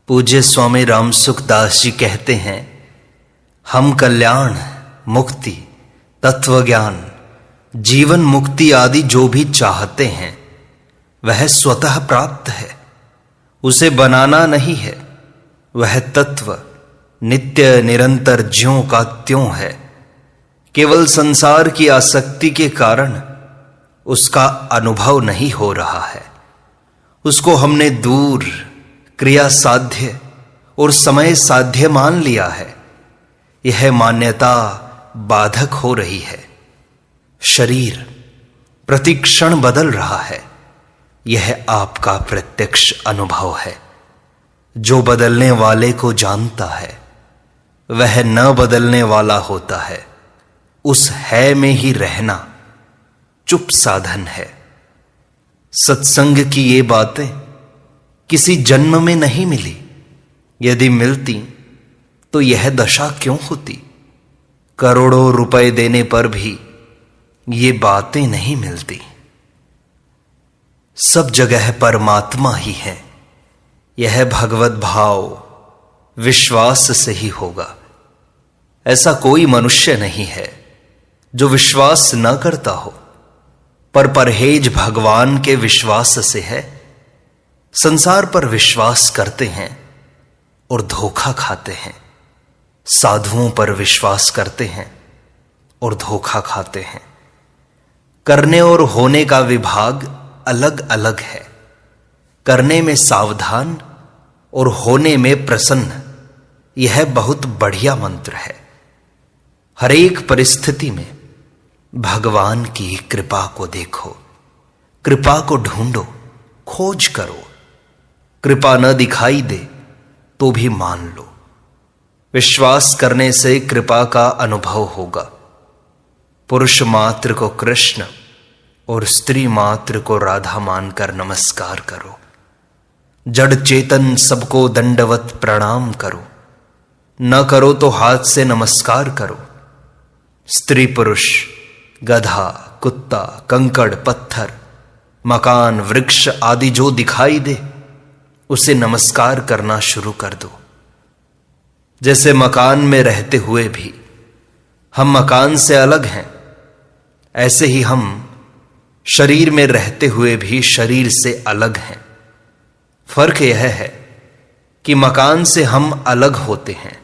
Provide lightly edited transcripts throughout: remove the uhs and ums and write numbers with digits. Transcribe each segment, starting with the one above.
पूज्य स्वामी रामसुख दास जी कहते हैं, हम कल्याण, मुक्ति, तत्व ज्ञान, जीवन मुक्ति आदि जो भी चाहते हैं वह स्वतः प्राप्त है, उसे बनाना नहीं है। वह तत्व नित्य निरंतर ज्यों का त्यों है। केवल संसार की आसक्ति के कारण उसका अनुभव नहीं हो रहा है। उसको हमने दूर, क्रिया साध्य और समय साध्य मान लिया है। यह मान्यता बाधक हो रही है। शरीर प्रतिक्षण बदल रहा है, यह आपका प्रत्यक्ष अनुभव है। जो बदलने वाले को जानता है वह न बदलने वाला होता है। उस है में ही रहना चुप साधन है। सत्संग की ये बातें किसी जन्म में नहीं मिली। यदि मिलती तो यह दशा क्यों होती। करोड़ों रुपए देने पर भी ये बातें नहीं मिलती। सब जगह परमात्मा ही है। यह भगवत भाव विश्वास से ही होगा। ऐसा कोई मनुष्य नहीं है जो विश्वास न करता हो, पर परहेज भगवान के विश्वास से है। संसार पर विश्वास करते हैं और धोखा खाते हैं। साधुओं पर विश्वास करते हैं और धोखा खाते हैं। करने और होने का विभाग अलग अलग है। करने में सावधान और होने में प्रसन्न, यह बहुत बढ़िया मंत्र है। हर एक परिस्थिति में भगवान की कृपा को देखो, कृपा को ढूंढो, खोज करो। कृपा न दिखाई दे तो भी मान लो। विश्वास करने से कृपा का अनुभव होगा। पुरुष मात्र को कृष्ण और स्त्री मात्र को राधा मानकर नमस्कार करो। जड़ चेतन सबको दंडवत प्रणाम करो। न करो तो हाथ से नमस्कार करो। स्त्री पुरुष, गधा, कुत्ता, कंकड़, पत्थर, मकान, वृक्ष आदि जो दिखाई दे उसे नमस्कार करना शुरू कर दो। जैसे मकान में रहते हुए भी हम मकान से अलग हैं, ऐसे ही हम शरीर में रहते हुए भी शरीर से अलग हैं। फर्क यह है कि मकान से हम अलग होते हैं,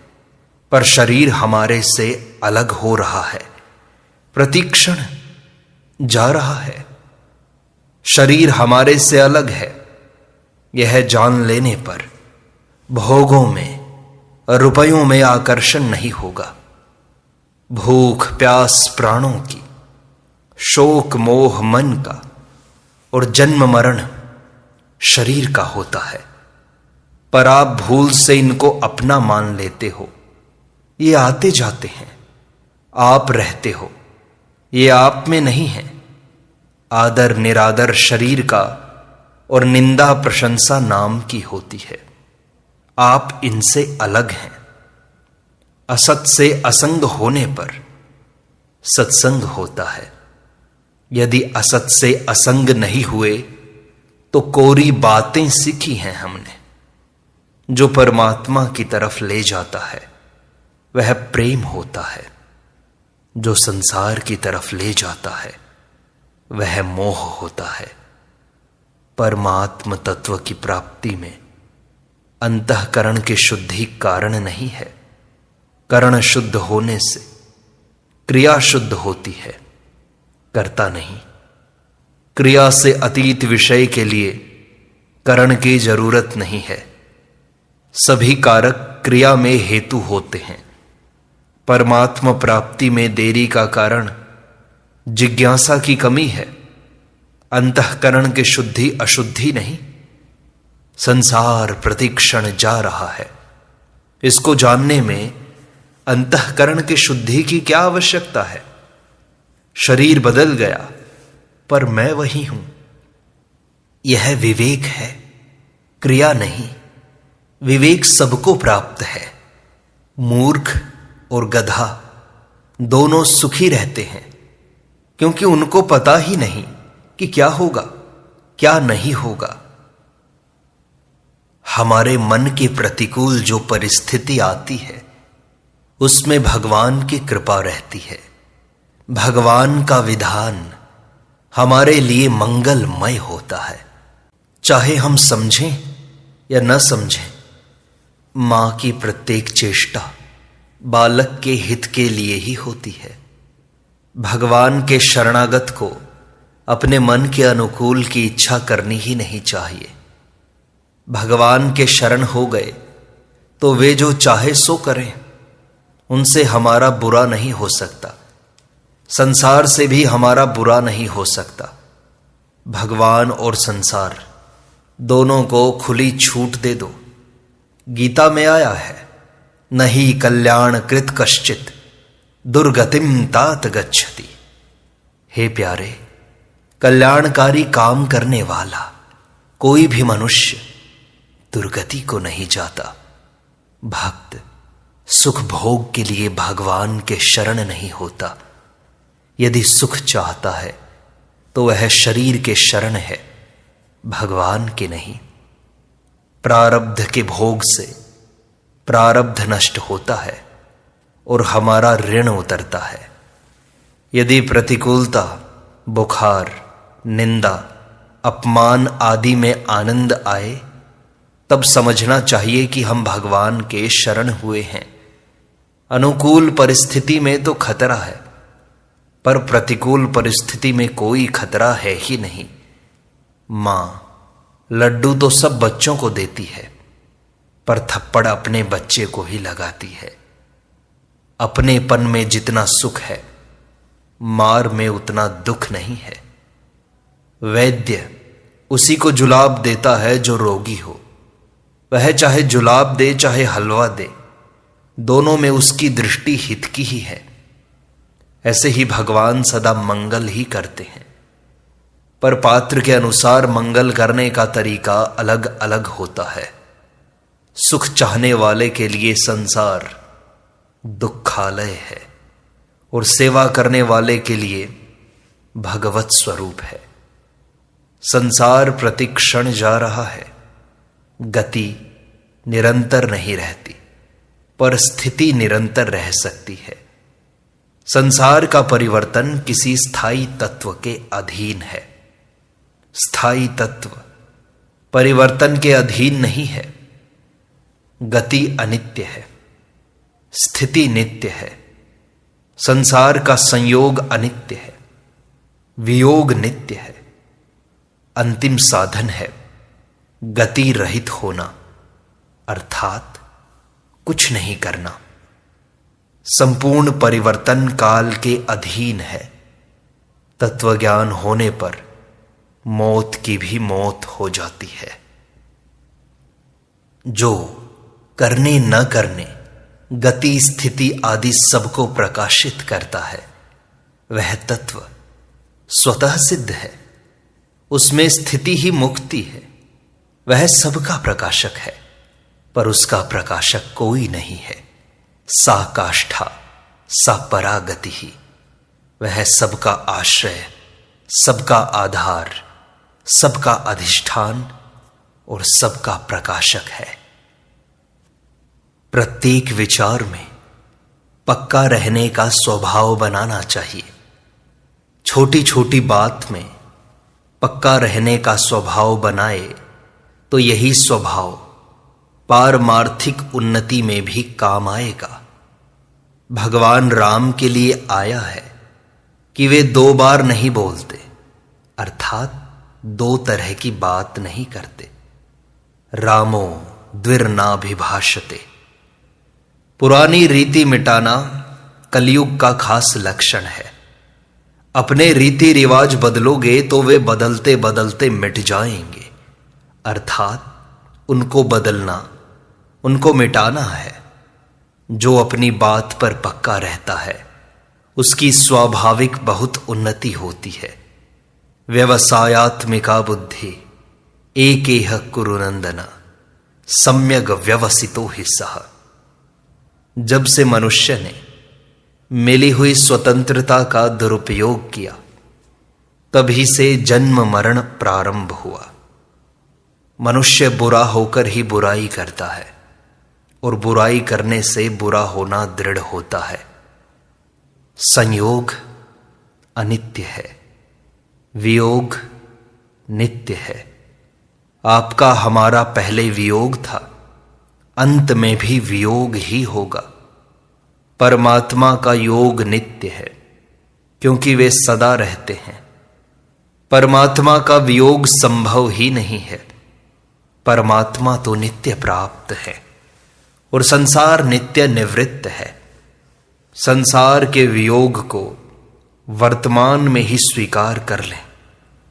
पर शरीर हमारे से अलग हो रहा है। प्रतिक्षण जा रहा है। शरीर हमारे से अलग है। यह जान लेने पर भोगों में, रुपयों में आकर्षण नहीं होगा। भूख प्यास प्राणों की, शोक मोह मन का और जन्म मरण शरीर का होता है। पर आप भूल से इनको अपना मान लेते हो। ये आते जाते हैं, आप रहते हो, ये आप में नहीं है। आदर निरादर शरीर का और निंदा प्रशंसा नाम की होती है। आप इनसे अलग हैं। असत से असंग होने पर सत्संग होता है। यदि असत से असंग नहीं हुए तो कोरी बातें सीखी हैं हमने। जो परमात्मा की तरफ ले जाता है वह प्रेम होता है। जो संसार की तरफ ले जाता है वह मोह होता है। परमात्म तत्व की प्राप्ति में अंतःकरण की शुद्धि कारण नहीं है। करण शुद्ध होने से क्रिया शुद्ध होती है, कर्ता नहीं। क्रिया से अतीत विषय के लिए करण की जरूरत नहीं है। सभी कारक क्रिया में हेतु होते हैं। परमात्मा प्राप्ति में देरी का कारण जिज्ञासा की कमी है। अंतःकरण की शुद्धि अशुद्धि नहीं। संसार प्रतिक्षण जा रहा है। इसको जानने में अंतःकरण की शुद्धि की क्या आवश्यकता है। शरीर बदल गया पर मैं वही हूं। यह विवेक है, क्रिया नहीं। विवेक सबको प्राप्त है। मूर्ख और गधा दोनों सुखी रहते हैं, क्योंकि उनको पता ही नहीं कि क्या होगा क्या नहीं होगा। हमारे मन के प्रतिकूल जो परिस्थिति आती है उसमें भगवान की कृपा रहती है। भगवान का विधान हमारे लिए मंगलमय होता है। चाहे हम समझें या न समझें, मां की प्रत्येक चेष्टा बालक के हित के लिए ही होती है। भगवान के शरणागत को अपने मन के अनुकूल की इच्छा करनी ही नहीं चाहिए। भगवान के शरण हो गए तो वे जो चाहे सो करें, उनसे हमारा बुरा नहीं हो सकता, संसार से भी हमारा बुरा नहीं हो सकता। भगवान और संसार दोनों को खुली छूट दे दो। गीता में आया है, नहीं कल्याण कृत कश्चित दुर्गतिम तात गच्छति। हे प्यारे, कल्याणकारी काम करने वाला कोई भी मनुष्य दुर्गति को नहीं जाता। भक्त सुख भोग के लिए भगवान के शरण नहीं होता। यदि सुख चाहता है तो वह शरीर के शरण है, भगवान के नहीं। प्रारब्ध के भोग से प्रारब्ध नष्ट होता है और हमारा ऋण उतरता है। यदि प्रतिकूलता, बुखार, निंदा, अपमान आदि में आनंद आए, तब समझना चाहिए कि हम भगवान के शरण हुए हैं। अनुकूल परिस्थिति में तो खतरा है, पर प्रतिकूल परिस्थिति में कोई खतरा है ही नहीं। मां लड्डू तो सब बच्चों को देती है, पर थप्पड़ अपने बच्चे को ही लगाती है। अपनेपन में जितना सुख है, मार में उतना दुख नहीं है। वैद्य उसी को जुलाब देता है जो रोगी हो। वह चाहे जुलाब दे चाहे हलवा दे, दोनों में उसकी दृष्टि हित की ही है। ऐसे ही भगवान सदा मंगल ही करते हैं, पर पात्र के अनुसार मंगल करने का तरीका अलग अलग होता है। सुख चाहने वाले के लिए संसार दुखालय है और सेवा करने वाले के लिए भगवत स्वरूप है। संसार प्रतिक्षण जा रहा है, गति निरंतर नहीं रहती, पर स्थिति निरंतर रह सकती है। संसार का परिवर्तन किसी स्थायी तत्व के अधीन है। स्थायी तत्व परिवर्तन के अधीन नहीं है। गति अनित्य है, स्थिति नित्य है। संसार का संयोग अनित्य है, वियोग नित्य है। अंतिम साधन है गति रहित होना, अर्थात कुछ नहीं करना। संपूर्ण परिवर्तन काल के अधीन है। तत्वज्ञान होने पर मौत की भी मौत हो जाती है। जो करने न करने, गति, स्थिति आदि सबको प्रकाशित करता है, वह तत्व स्वतः सिद्ध है। उसमें स्थिति ही मुक्ति है। वह सबका प्रकाशक है, पर उसका प्रकाशक कोई नहीं है। सा काष्ठा सा परागति ही। वह सबका आश्रय, सबका आधार, सबका अधिष्ठान और सबका प्रकाशक है। प्रत्येक विचार में पक्का रहने का स्वभाव बनाना चाहिए। छोटी छोटी बात में पक्का रहने का स्वभाव बनाए तो यही स्वभाव पारमार्थिक उन्नति में भी काम आएगा। भगवान राम के लिए आया है कि वे 2 बार नहीं बोलते, अर्थात 2 तरह की बात नहीं करते। रामो द्विर्नाभिभाषते। पुरानी रीति मिटाना कलयुग का खास लक्षण है। अपने रीति रिवाज बदलोगे तो वे बदलते बदलते मिट जाएंगे, अर्थात उनको बदलना, उनको मिटाना है। जो अपनी बात पर पक्का रहता है उसकी स्वाभाविक बहुत उन्नति होती है। व्यवसायात्मिका बुद्धि एकेह कुरु नंदन सम्यग व्यवसितो हि सः। जब से मनुष्य ने मिली हुई स्वतंत्रता का दुरुपयोग किया, तभी से जन्म मरण प्रारंभ हुआ। मनुष्य बुरा होकर ही बुराई करता है और बुराई करने से बुरा होना दृढ़ होता है। संयोग अनित्य है, वियोग नित्य है। आपका हमारा पहले वियोग था, अंत में भी वियोग ही होगा। परमात्मा का योग नित्य है क्योंकि वे सदा रहते हैं। परमात्मा का वियोग संभव ही नहीं है। परमात्मा तो नित्य प्राप्त है और संसार नित्य निवृत्त है। संसार के वियोग को वर्तमान में ही स्वीकार कर लें।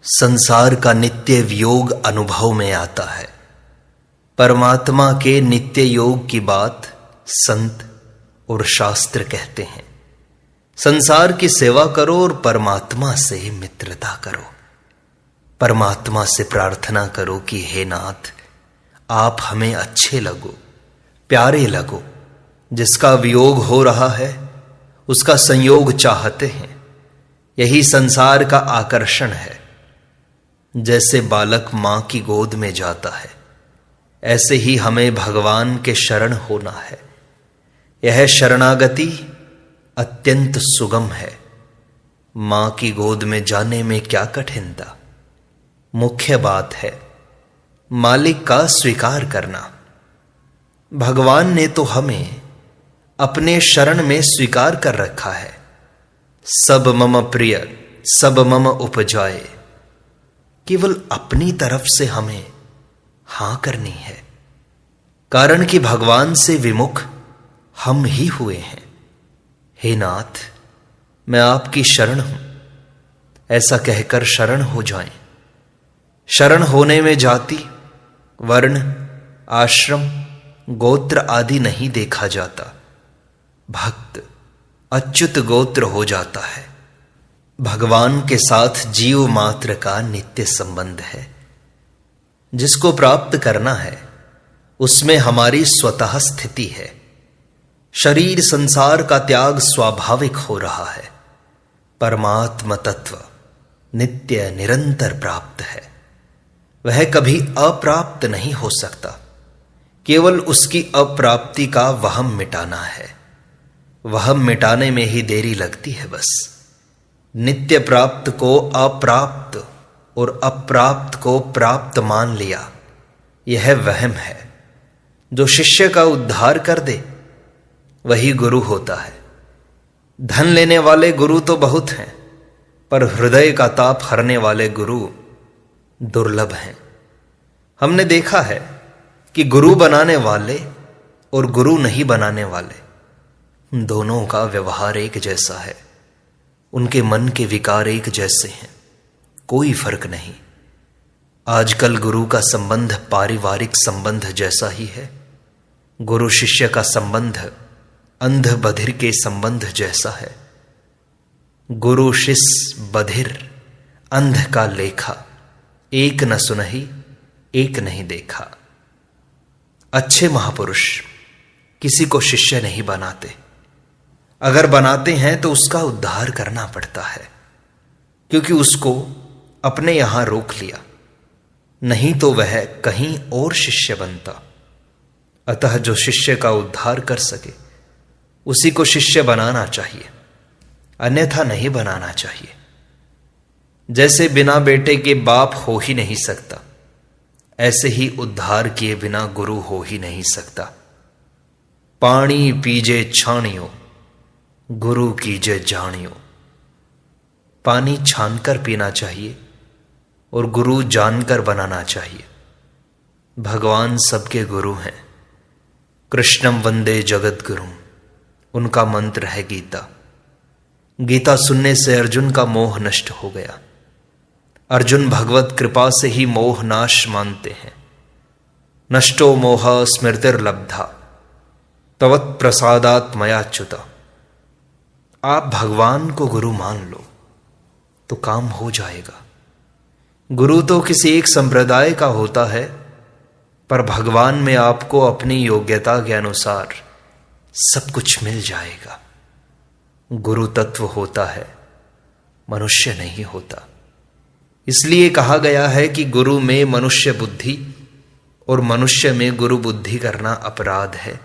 संसार का नित्य वियोग अनुभव में आता है। परमात्मा के नित्य योग की बात संत और शास्त्र कहते हैं। संसार की सेवा करो और परमात्मा से मित्रता करो। परमात्मा से प्रार्थना करो कि हे नाथ, आप हमें अच्छे लगो, प्यारे लगो। जिसका वियोग हो रहा है उसका संयोग चाहते हैं। यही संसार का आकर्षण है। जैसे बालक मां की गोद में जाता है, ऐसे ही हमें भगवान के शरण होना है। यह शरणागति अत्यंत सुगम है। मां की गोद में जाने में क्या कठिनता। मुख्य बात है मालिक का स्वीकार करना। भगवान ने तो हमें अपने शरण में स्वीकार कर रखा है। सब मम प्रिय सब मम उपजाए। केवल अपनी तरफ से हमें हां करनी है, कारण कि भगवान से विमुख हम ही हुए हैं। हे नाथ, मैं आपकी शरण हूं, ऐसा कहकर शरण हो जाएं। शरण होने में जाति, वर्ण, आश्रम, गोत्र आदि नहीं देखा जाता। भक्त अच्युत गोत्र हो जाता है। भगवान के साथ जीव मात्र का नित्य संबंध है। जिसको प्राप्त करना है उसमें हमारी स्वतः स्थिति है। शरीर संसार का त्याग स्वाभाविक हो रहा है। परमात्म तत्व नित्य निरंतर प्राप्त है। वह कभी अप्राप्त नहीं हो सकता। केवल उसकी अप्राप्ति का वहम मिटाना है। वहम मिटाने में ही देरी लगती है बस। नित्य प्राप्त को अप्राप्त और अप्राप्त को प्राप्त मान लिया, यह वहम है। जो शिष्य का उद्धार कर दे वही गुरु होता है। धन लेने वाले गुरु तो बहुत हैं, पर हृदय का ताप हरने वाले गुरु दुर्लभ हैं। हमने देखा है कि गुरु बनाने वाले और गुरु नहीं बनाने वाले दोनों का व्यवहार एक जैसा है। उनके मन के विकार एक जैसे हैं, कोई फर्क नहीं। आजकल गुरु का संबंध पारिवारिक संबंध जैसा ही है। गुरु शिष्य का संबंध अंध बधिर के संबंध जैसा है। गुरु शिष्य बधिर अंध का लेखा, एक न सुनहि एक नहीं देखा। अच्छे महापुरुष किसी को शिष्य नहीं बनाते। अगर बनाते हैं तो उसका उद्धार करना पड़ता है, क्योंकि उसको अपने यहां रोक लिया, नहीं तो वह कहीं और शिष्य बनता। अतः जो शिष्य का उद्धार कर सके उसी को शिष्य बनाना चाहिए, अन्यथा नहीं बनाना चाहिए। जैसे बिना बेटे के बाप हो ही नहीं सकता, ऐसे ही उद्धार किए बिना गुरु हो ही नहीं सकता। पानी पीजे छानियो, गुरु कीजे जानियो। पानी छानकर पीना चाहिए और गुरु जानकर बनाना चाहिए। भगवान सबके गुरु हैं। कृष्णम वंदे जगत गुरु, उनका मंत्र है गीता। गीता सुनने से अर्जुन का मोह नष्ट हो गया। अर्जुन भगवत कृपा से ही मोह नाश मानते हैं। नष्टो मोह स्मृतिर्लब्धा तवत् प्रसादात मयाच्युता। आप भगवान को गुरु मान लो तो काम हो जाएगा। गुरु तो किसी एक संप्रदाय का होता है, पर भगवान में आपको अपनी योग्यता के अनुसार सब कुछ मिल जाएगा। गुरु तत्व होता है, मनुष्य नहीं होता। इसलिए कहा गया है कि गुरु में मनुष्य बुद्धि और मनुष्य में गुरु बुद्धि करना अपराध है।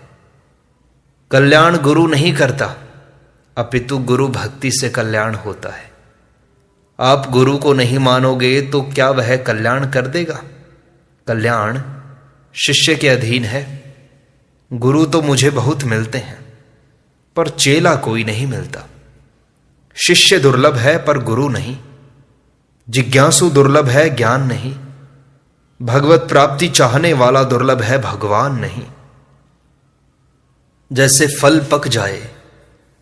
कल्याण गुरु नहीं करता, अपितु गुरु भक्ति से कल्याण होता है। आप गुरु को नहीं मानोगे तो क्या वह कल्याण कर देगा? कल्याण शिष्य के अधीन है। गुरु तो मुझे बहुत मिलते हैं, पर चेला कोई नहीं मिलता। शिष्य दुर्लभ है पर गुरु नहीं। जिज्ञासु दुर्लभ है, ज्ञान नहीं। भगवत प्राप्ति चाहने वाला दुर्लभ है, भगवान नहीं। जैसे फल पक जाए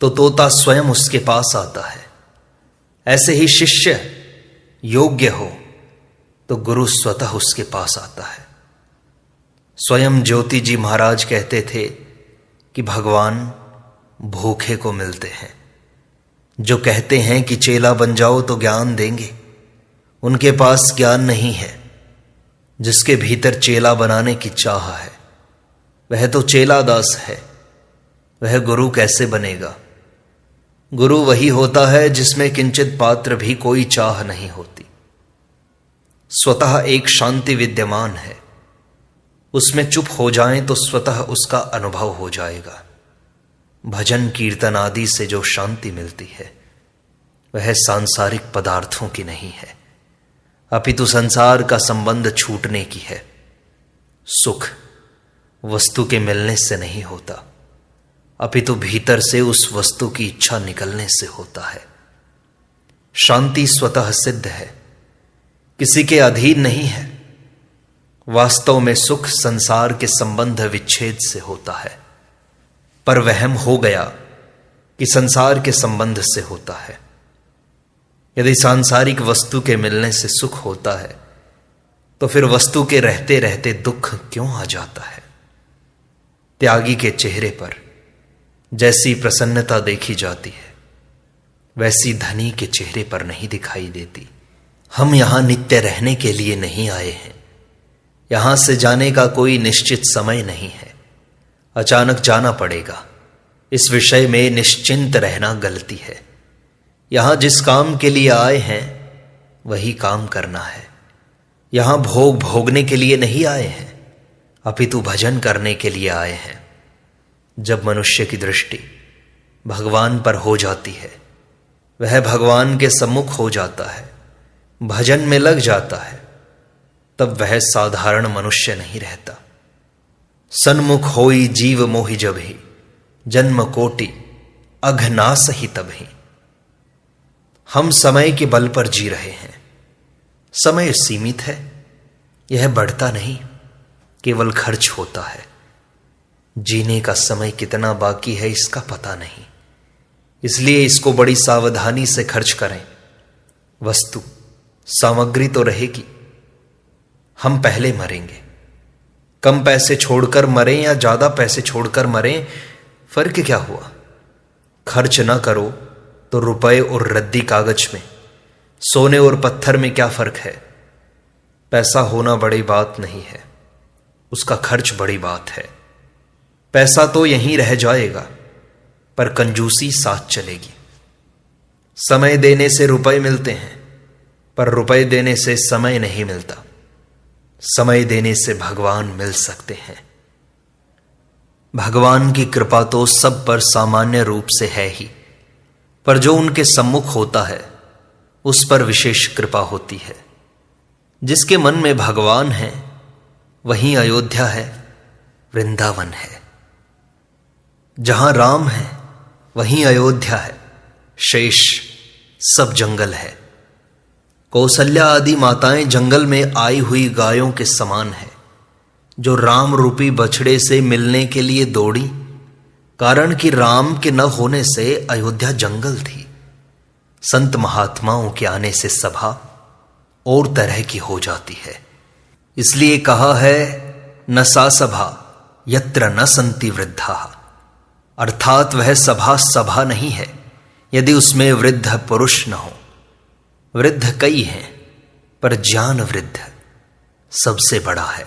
तो तोता स्वयं उसके पास आता है, ऐसे ही शिष्य योग्य हो तो गुरु स्वतः उसके पास आता है। स्वयं ज्योति जी महाराज कहते थे कि भगवान भूखे को मिलते हैं। जो कहते हैं कि चेला बन जाओ तो ज्ञान देंगे, उनके पास ज्ञान नहीं है। जिसके भीतर चेला बनाने की चाह है वह तो चेला दास है, वह गुरु कैसे बनेगा? गुरु वही होता है जिसमें किंचित पात्र भी कोई चाह नहीं होती। स्वतः एक शांति विद्यमान है, उसमें चुप हो जाएं तो स्वतः उसका अनुभव हो जाएगा। भजन कीर्तन आदि से जो शांति मिलती है वह सांसारिक पदार्थों की नहीं है, अपितु संसार का संबंध छूटने की है। सुख वस्तु के मिलने से नहीं होता, अपितु भीतर से उस वस्तु की इच्छा निकलने से होता है। शांति स्वतः सिद्ध है, किसी के अधीन नहीं है। वास्तव में सुख संसार के संबंध विच्छेद से होता है, पर वहम हो गया कि संसार के संबंध से होता है। यदि सांसारिक वस्तु के मिलने से सुख होता है तो फिर वस्तु के रहते रहते दुख क्यों आ जाता है? त्यागी के चेहरे पर जैसी प्रसन्नता देखी जाती है वैसी धनी के चेहरे पर नहीं दिखाई देती। हम यहां नित्य रहने के लिए नहीं आए हैं, यहां से जाने का कोई निश्चित समय नहीं है, अचानक जाना पड़ेगा। इस विषय में निश्चिंत रहना गलती है। यहां जिस काम के लिए आए हैं वही काम करना है। यहां भोग भोगने के लिए नहीं आए हैं, अपितु भजन करने के लिए आए हैं। जब मनुष्य की दृष्टि भगवान पर हो जाती है, वह भगवान के सम्मुख हो जाता है, भजन में लग जाता है, तब वह साधारण मनुष्य नहीं रहता। सन्मुख होई जीव मोहि जबहि, जन्म कोटि अघनास ही तबहि। हम समय के बल पर जी रहे हैं। समय सीमित है, यह बढ़ता नहीं, केवल खर्च होता है। जीने का समय कितना बाकी है इसका पता नहीं, इसलिए इसको बड़ी सावधानी से खर्च करें। वस्तु सामग्री तो रहेगी, हम पहले मरेंगे। कम पैसे छोड़कर मरें या ज्यादा पैसे छोड़कर मरें, फर्क क्या हुआ? खर्च ना करो तो रुपए और रद्दी कागज में, सोने और पत्थर में क्या फर्क है? पैसा होना बड़ी बात नहीं है, उसका खर्च बड़ी बात है। पैसा तो यहीं रह जाएगा, पर कंजूसी साथ चलेगी। समय देने से रुपए मिलते हैं, पर रुपए देने से समय नहीं मिलता। समय देने से भगवान मिल सकते हैं। भगवान की कृपा तो सब पर सामान्य रूप से है ही, पर जो उनके सम्मुख होता है उस पर विशेष कृपा होती है। जिसके मन में भगवान है वहीं अयोध्या है, वृंदावन है। जहां राम है वहीं अयोध्या है, शेष सब जंगल है। कौशल्या आदि माताएं जंगल में आई हुई गायों के समान है, जो राम रूपी बछड़े से मिलने के लिए दौड़ी, कारण कि राम के न होने से अयोध्या जंगल थी। संत महात्माओं के आने से सभा और तरह की हो जाती है। इसलिए कहा है न सा सभा यत्र न संति वृद्धा, अर्थात वह सभा सभा नहीं है यदि उसमें वृद्ध पुरुष न हो। वृद्ध कई हैं, पर ज्ञान वृद्ध सबसे बड़ा है।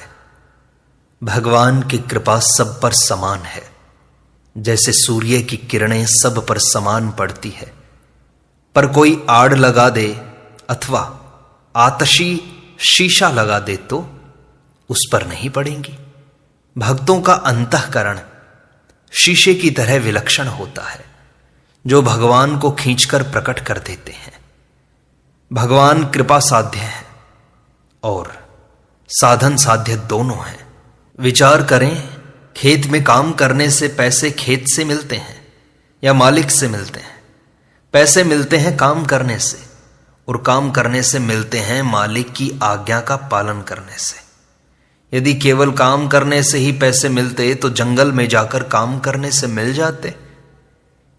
भगवान की कृपा सब पर समान है, जैसे सूर्य की किरणें सब पर समान पड़ती है। पर कोई आड़ लगा दे अथवा आतशी शीशा लगा दे तो उस पर नहीं पड़ेंगी। भक्तों का अंतःकरण शीशे की तरह विलक्षण होता है, जो भगवान को खींचकर प्रकट कर देते हैं। भगवान कृपा साध्य है और साधन साध्य दोनों हैं। विचार करें, खेत में काम करने से पैसे खेत से मिलते हैं या मालिक से मिलते हैं? पैसे मिलते हैं काम करने से, और काम करने से मिलते हैं मालिक की आज्ञा का पालन करने से। यदि केवल काम करने से ही पैसे मिलते तो जंगल में जाकर काम करने से मिल जाते।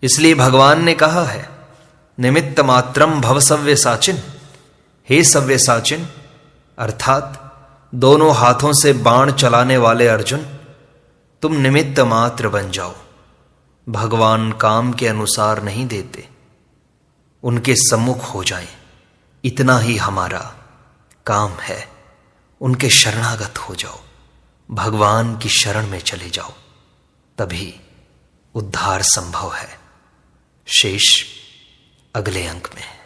इसलिए भगवान ने कहा है, निमित्त मात्रम भव सव्यसाचिन। हे सव्यसाचिन, अर्थात दोनों हाथों से बाण चलाने वाले अर्जुन, तुम निमित्त मात्र बन जाओ। भगवान काम के अनुसार नहीं देते, उनके सम्मुख हो जाएं, इतना ही हमारा काम है। उनके शरणागत हो जाओ, भगवान की शरण में चले जाओ, तभी उद्धार संभव है। शेष अगले अंक में।